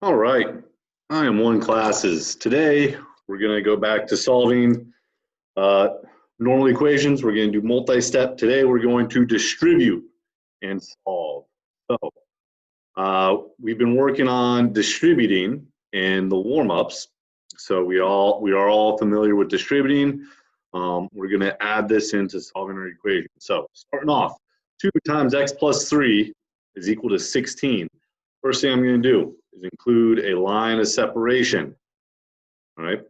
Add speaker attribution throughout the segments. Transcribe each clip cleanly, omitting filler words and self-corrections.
Speaker 1: All right, IM1 classes. Today, we're going to go back to solving uh, normal equations. We're going to do multi-step. Today, we're going to distribute and solve. So, we've been working on distributing in the warm-ups. So we are all familiar with distributing. We're going to add this into solving our equation. So starting off, 2 times x plus 3 is equal to 16. First thing I'm going to do is include a line of separation. All right.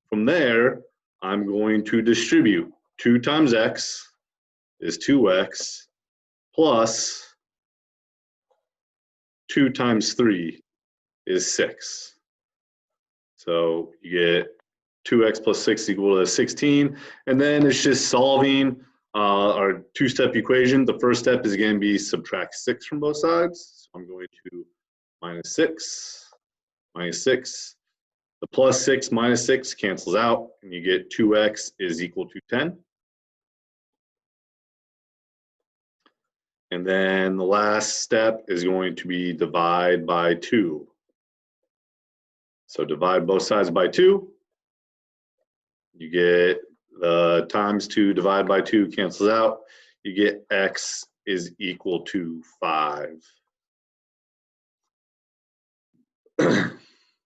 Speaker 1: From there, I'm going to distribute. 2 times x is 2x plus 2 times 3 is 6. So you get 2x plus 6 equal to 16. And then it's just solving our two-step equation. The first step is going to be subtract 6 from both sides. So I'm going to minus 6, minus 6. The plus 6 minus 6 cancels out, and you get 2x is equal to 10. And then the last step is going to be divide by 2. So divide both sides by 2. You get the times 2 divided by 2 cancels out. You get x is equal to 5.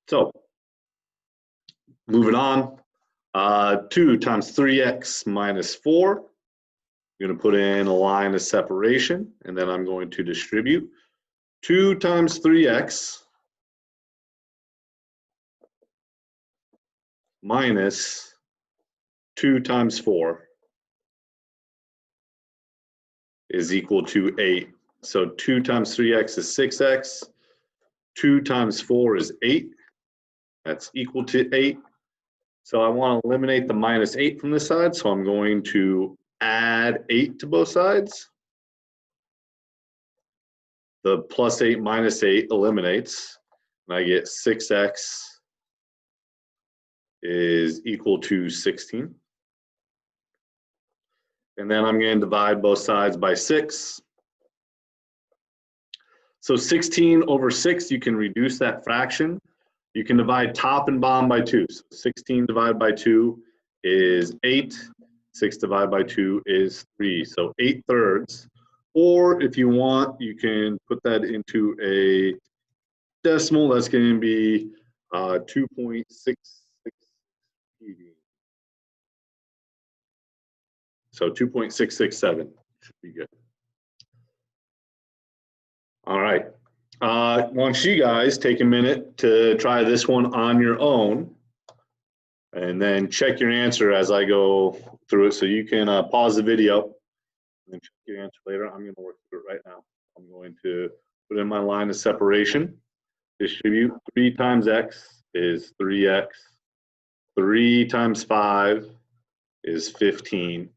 Speaker 1: So moving on, 2 times 3x minus 4. I'm going to put in a line of separation, and then I'm going to distribute. 2 times 3x minus 2 times 4 is equal to 8. So 2 times 3x is 6x. 2 times 4 is 8. That's equal to 8. So I want to eliminate the minus 8 from this side, so I'm going to add 8 to both sides. The plus 8 minus 8 eliminates, and I get 6x is equal to 16. And then I'm going to divide both sides by 6. So 16 over 6, you can reduce that fraction. You can divide top and bottom by 2. So 16 divided by 2 is 8. 6 divided by 2 is 3. So 8/3. Or if you want, you can put that into a decimal. That's going to be 2.66. So 2.667 should be good. All right. Once you guys take a minute to try this one on your own, and then check your answer as I go through it. So you can pause the video and then check your answer later. I'm going to work through it right now. I'm going to put in my line of separation. Distribute. 3 times x is 3x. 3 times 5 is 15.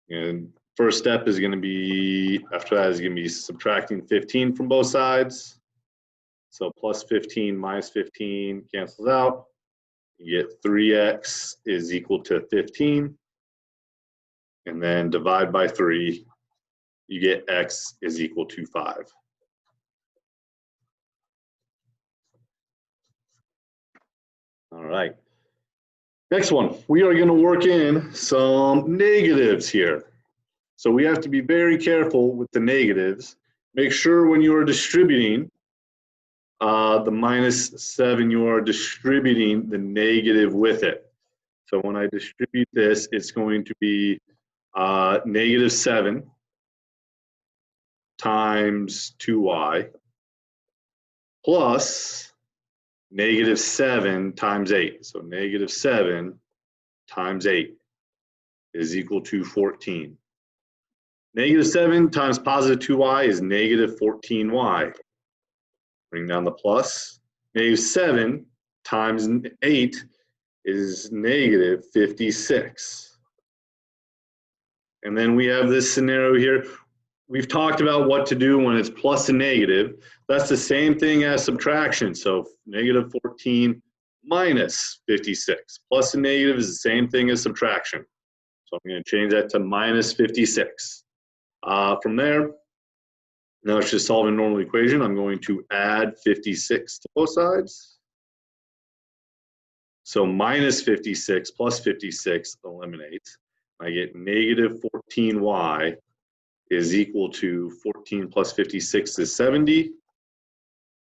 Speaker 1: And first step is going to be, after that is going to be subtracting 15 from both sides. So plus 15 minus 15 cancels out. You get 3x is equal to 15. And then divide by 3. You get x is equal to 5. All right. Next one, we are going to work in some negatives here. So we have to be very careful with the negatives. Make sure when you are distributing the minus 7, you are distributing the negative with it. So when I distribute this, it's going to be negative 7 times 2y plus negative 7 times 8. So negative 7 times 8 is equal to 14. Negative 7 times positive 2y is negative 14y. Bring down the plus. Negative 7 times 8 is negative 56. And then we have this scenario here. We've talked about what to do when it's plus and negative. That's the same thing as subtraction. So negative 14 minus 56. Plus and negative is the same thing as subtraction. So I'm going to change that to minus 56. From there, Now it's just solving a normal equation. I'm going to add 56 to both sides. So minus 56 plus 56 eliminates. I get negative 14y is equal to 14 plus 56 is 70.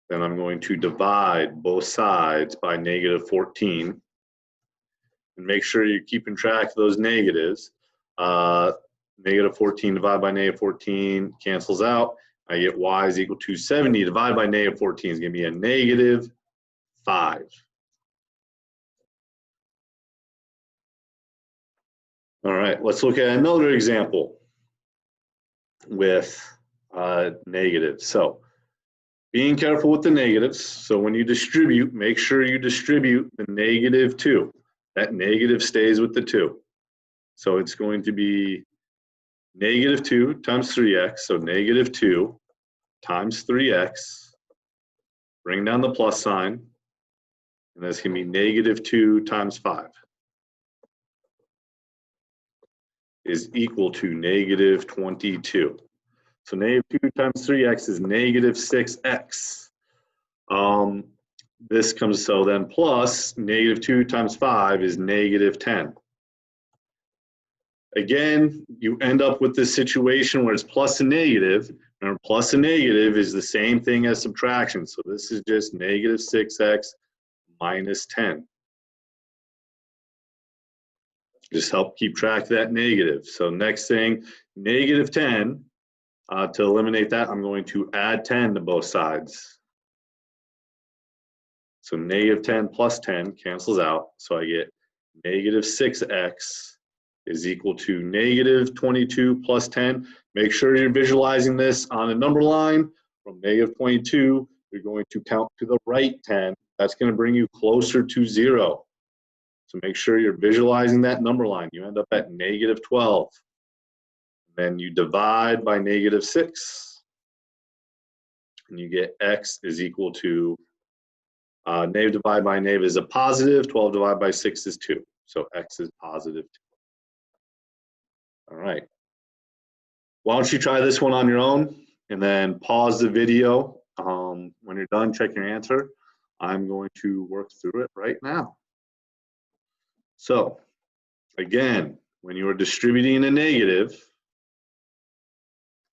Speaker 1: Then I'm going to divide both sides by negative 14. And make sure you're keeping track of those negatives. Negative 14 divided by negative 14 cancels out. I get y is equal to 70 divided by negative 14 is going to be a negative 5. All right, let's look at another example with negatives. So being careful with the negatives. So when you distribute, make sure you distribute the negative 2. That negative stays with the 2. So it's going to be negative 2 times 3x. So negative 2 times 3x. Bring down the plus sign. And that's going to be negative 2 times 5 is equal to negative 22. So negative 2 times 3x is negative 6x. This comes, so then plus negative 2 times 5 is negative 10. Again, you end up with this situation where it's plus and negative. Remember, plus and negative is the same thing as subtraction. So this is just negative 6x minus 10. Just help keep track of that negative. So next thing, negative 10. To eliminate that, I'm going to add 10 to both sides. So negative 10 plus 10 cancels out. So I get negative 6x is equal to negative 22 plus 10. Make sure you're visualizing this on a number line. From negative 22, you're going to count to the right 10. That's going to bring you closer to 0. So make sure you're visualizing that number line. You end up at negative 12. Then you divide by negative 6. And you get x is equal to negative divided by negative is a positive. 12 divided by 6 is 2. So x is positive 2. All right. Why don't you try this one on your own and then pause the video. When you're done, check your answer. I'm going to work through it right now. So again, when you are distributing a negative,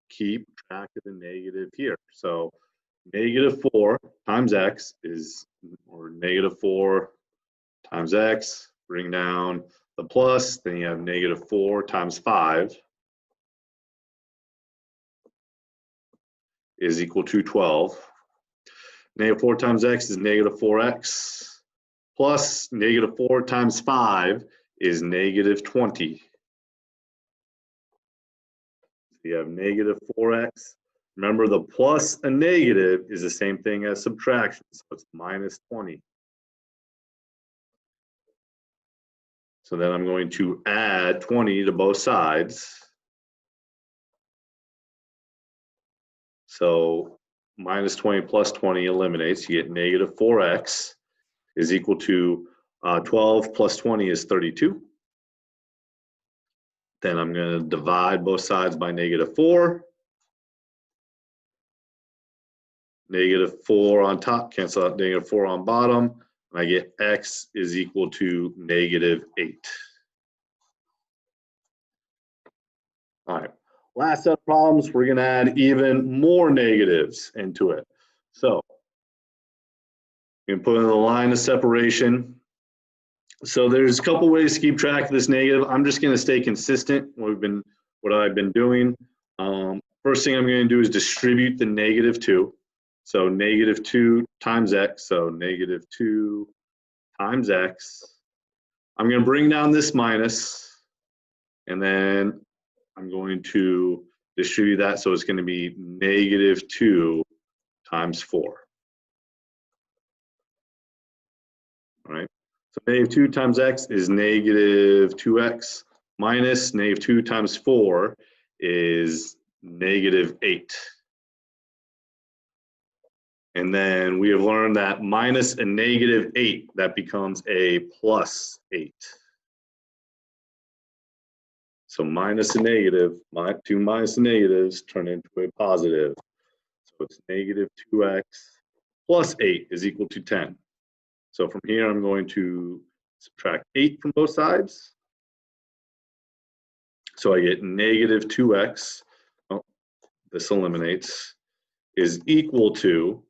Speaker 1: keep track of the negative here. So negative 4 times x is, or negative 4 times x, bring down the plus, then you have negative 4 times 5 is equal to 12. Negative 4 times x is negative 4x, plus negative 4 times 5 is negative 20. So you have negative 4x. Remember, the plus and negative is the same thing as subtraction, so it's minus 20. So then I'm going to add 20 to both sides. So minus 20 plus 20 eliminates. You get negative 4x is equal to 12 plus 20 is 32. Then I'm going to divide both sides by negative 4. Negative 4 on top, cancel out negative 4 on bottom. And I get x is equal to negative 8. All right, last set of problems, we're going to add even more negatives into it. So you can put in the line of separation. So there's a couple ways to keep track of this negative. I'm just going to stay consistent. What I've been doing. First thing I'm going to do is distribute the negative 2. So negative 2 times x. So negative 2 times x. I'm going to bring down this minus, and then I'm going to distribute that. So it's going to be negative 2 times 4. All right. So negative 2 times x is negative 2x minus negative 2 times 4 is negative 8. And then we have learned that minus a negative 8, that becomes a plus 8. So minus a negative, 2 minus the negatives turn into a positive. So it's negative 2x plus 8 is equal to 10. So from here, I'm going to subtract 8 from both sides. So I get negative 2x, oh, this eliminates, is equal to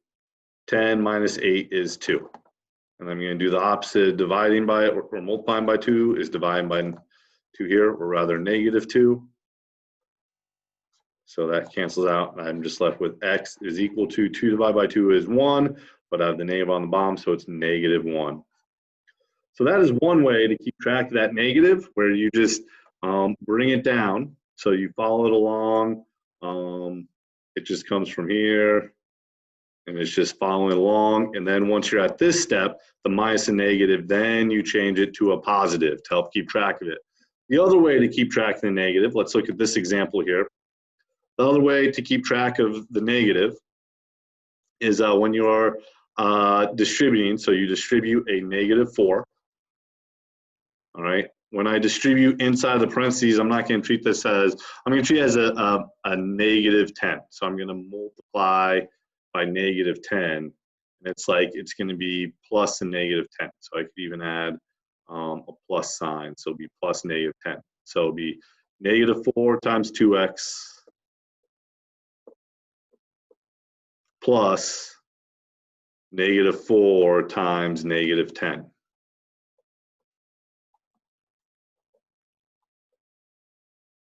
Speaker 1: 10 minus 8 is 2. And I'm going to do the opposite, dividing by it, or multiplying by 2 is dividing by 2 here, or rather negative 2. So that cancels out. I'm just left with x is equal to 2 divided by 2 is 1, but I have the negative on the bottom, so it's negative 1. So that is one way to keep track of that negative, where you just bring it down. So you follow it along. It just comes from here, and it's just following along. And then once you're at this step, the minus and negative, then you change it to a positive to help keep track of it. The other way to keep track of the negative, let's look at this example here. The other way to keep track of the negative is when you are distributing. So you distribute a negative 4. All right. When I distribute inside the parentheses, I'm not going to treat this as, I'm going to treat it as a negative 10. So I'm going to multiply by negative 10. And it's like, it's going to be plus a negative 10. So I could even add a plus sign. So it'll be plus negative 10. So it'll be negative 4 times 2x plus negative 4 times negative 10.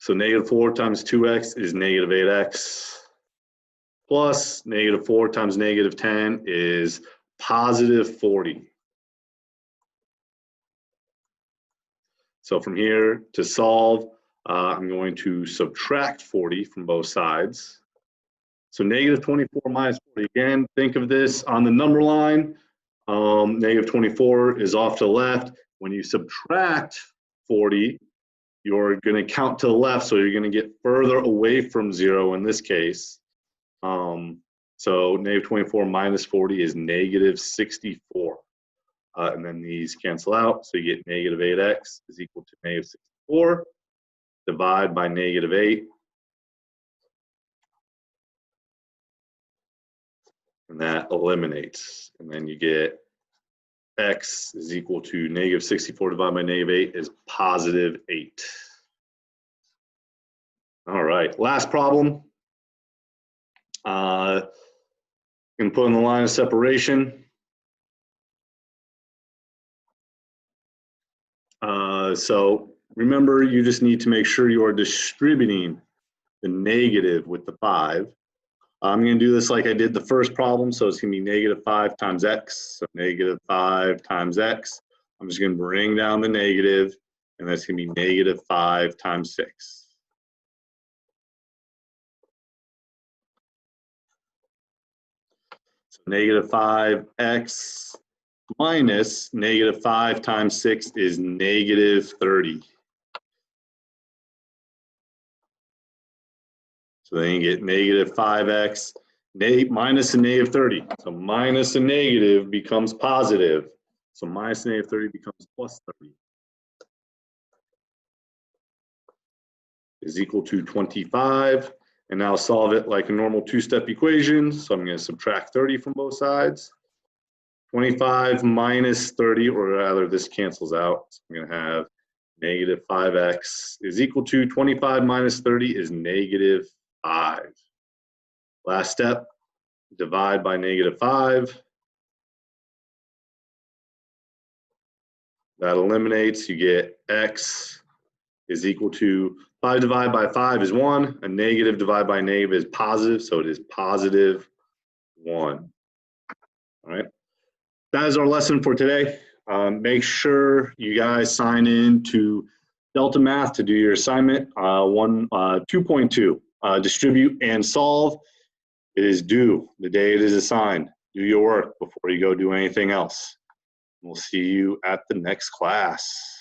Speaker 1: So negative 4 times 2x is negative 8x, plus negative 4 times negative 10 is positive 40. So from here to solve, I'm going to subtract 40 from both sides. So negative 24 minus 40, again, think of this on the number line. Negative 24 is off to the left. When you subtract 40, you're going to count to the left, so you're going to get further away from 0 in this case. So negative 24 minus 40 is negative 64. And then these cancel out, so you get negative 8x is equal to negative 64. Divide by negative 8. And that eliminates. And then you get x is equal to negative 64 divided by negative 8 is positive 8. All right, last problem. Going to put in the line of separation. So remember, you just need to make sure you are distributing the negative with the 5. I'm going to do this like I did the first problem. So it's going to be negative 5 times x. So negative 5 times x. I'm just going to bring down the negative, and that's going to be negative 5 times 6. So negative 5x minus negative 5 times 6 is negative 30. So then you get negative 5x minus a negative 30. So minus a negative becomes positive. So minus a negative 30 becomes plus 30. Is equal to 25. And now solve it like a normal two-step equation. So I'm going to subtract 30 from both sides. 25 minus 30, or rather this cancels out. So I'm going to have negative 5x is equal to 25 minus 30 is negative 5. Last step, divide by negative 5. That eliminates, you get x is equal to 5 divided by 5 is 1. A negative divided by negative is positive, so it is positive 1. All right. That is our lesson for today. Make sure you guys sign in to Delta Math to do your assignment 2.2. Distribute and solve. It is due the day it is assigned. Do your work before you go do anything else. We'll see you at the next class.